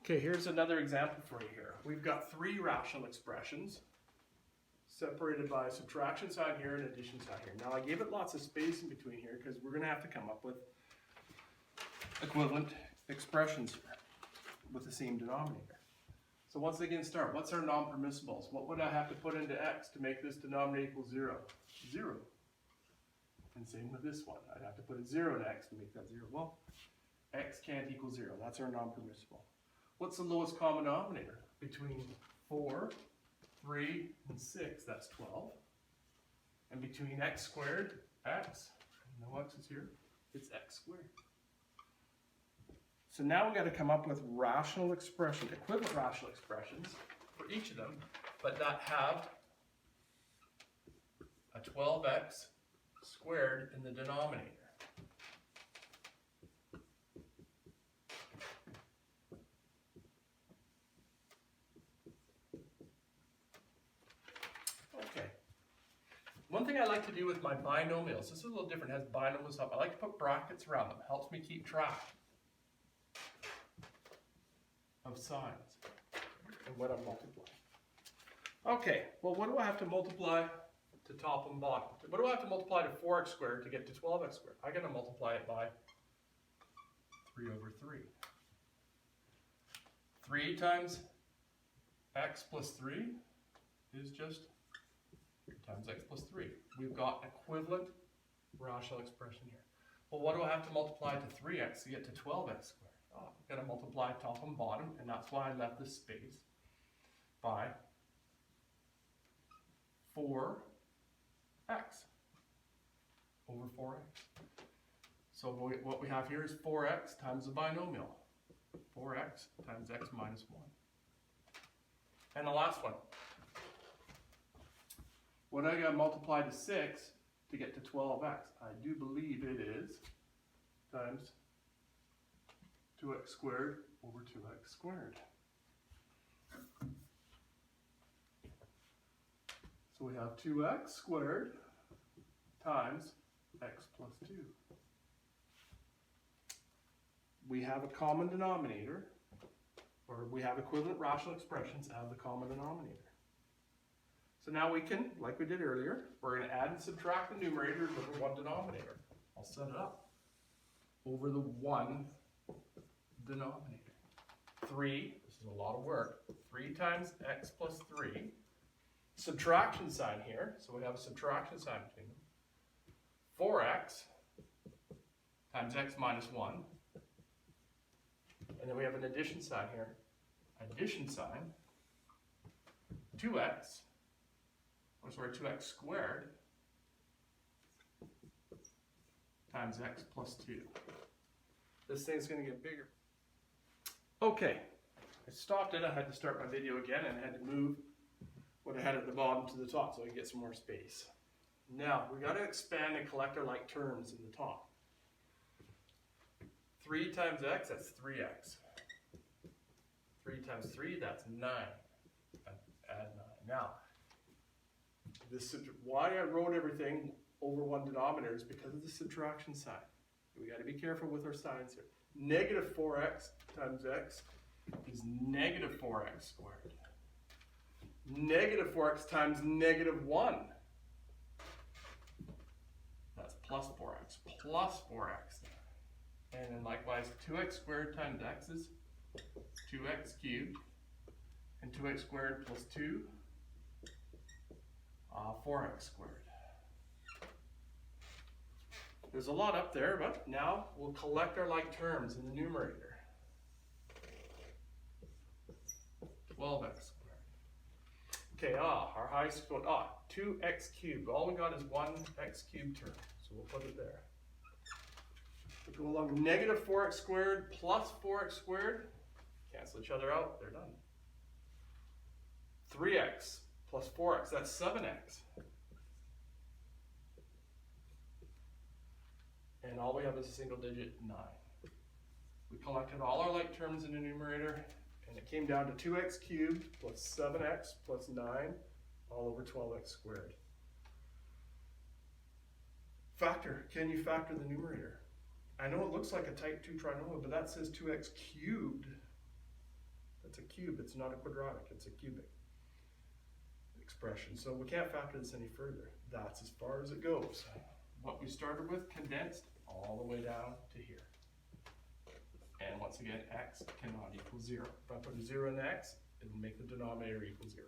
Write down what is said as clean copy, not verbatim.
Okay, here's another example for you here. We've got three rational expressions separated by a subtraction sign here and addition sign here. Now I gave it lots of space in between here because we're going to have to come up with equivalent expressions here with the same denominator. So once again start, what's our non-permissibles? What would I have to put into x to make this denominator equal 0? 0. And same with this one. I'd have to put a 0 in x to make that 0. Well, x can't equal 0. That's our non-permissible. What's the lowest common denominator? Between 4, 3, and 6, that's 12. And between x squared, x, no x is here, it's x squared. So now we've got to come up with rational expressions, equivalent rational expressions for each of them, but that have a 12x squared in the denominator. Okay. One thing I like to do with my binomials, this is a little different, it has binomials up. I like to put brackets around them, helps me keep track of signs and what I'm multiplying. Okay, well what do I have to multiply to top and bottom? What do I have to multiply to 4x squared to get to 12x squared? I got to multiply it by 3 over 3. 3 times x plus 3 is just 3 times x plus 3. We've got equivalent rational expression here. Well, what do I have to multiply to 3x to get to 12x squared? Oh, I've got to multiply top and bottom, and that's why I left this space, by 4x over 4x. So what we have here is 4x times the binomial. 4x times x minus 1. And the last one. What I got to multiply to 6 to get to 12x? I do believe it is times 2x squared over 2x squared. So we have 2x squared times x plus 2. We have a common denominator, or we have equivalent rational expressions out of the common denominator. So now we can, like we did earlier, we're going to add and subtract the numerators over one denominator. I'll set it up. Over the one denominator. 3, this is a lot of work, 3 times x plus 3. Subtraction sign here, so we have a subtraction sign between them. 4x times x minus 1. And then we have an addition sign here. Addition sign, 2x, 2x squared times x plus 2. This thing's going to get bigger. Okay, I stopped it. I had to start my video again and I had to move what I had at the bottom to the top so I could get some more space. Now, we got to expand and collect our like terms in the top. 3 times x, that's 3x. 3 times 3, that's 9. Add 9. Now, why I wrote everything over one denominator is because of the subtraction sign. We got to be careful with our signs here. Negative 4x times x is negative 4x squared. Negative 4x times negative 1. That's plus 4x. Plus 4x. And then likewise, 2x squared times x is 2x cubed. And 2x squared plus 2, 4x squared. There's a lot up there, but now we'll collect our like terms in the numerator. 12x squared. Okay, our highest one, 2x cubed. All we got is one x cubed term, so we'll put it there. We go along, negative 4x squared plus 4x squared. Cancel each other out, they're done. 3x plus 4x, that's 7x. And all we have is a single digit, 9. We collected all our like terms in the numerator, and it came down to 2x cubed plus 7x plus 9 all over 12x squared. Factor, can you factor the numerator? I know it looks like a type 2 trinomial, but that says 2x cubed cube, it's not a quadratic, it's a cubic expression. So we can't factor this any further. That's as far as it goes. What we started with condensed all the way down to here. And once again, x cannot equal 0. If I put a 0 in the x, it will make the denominator equal 0.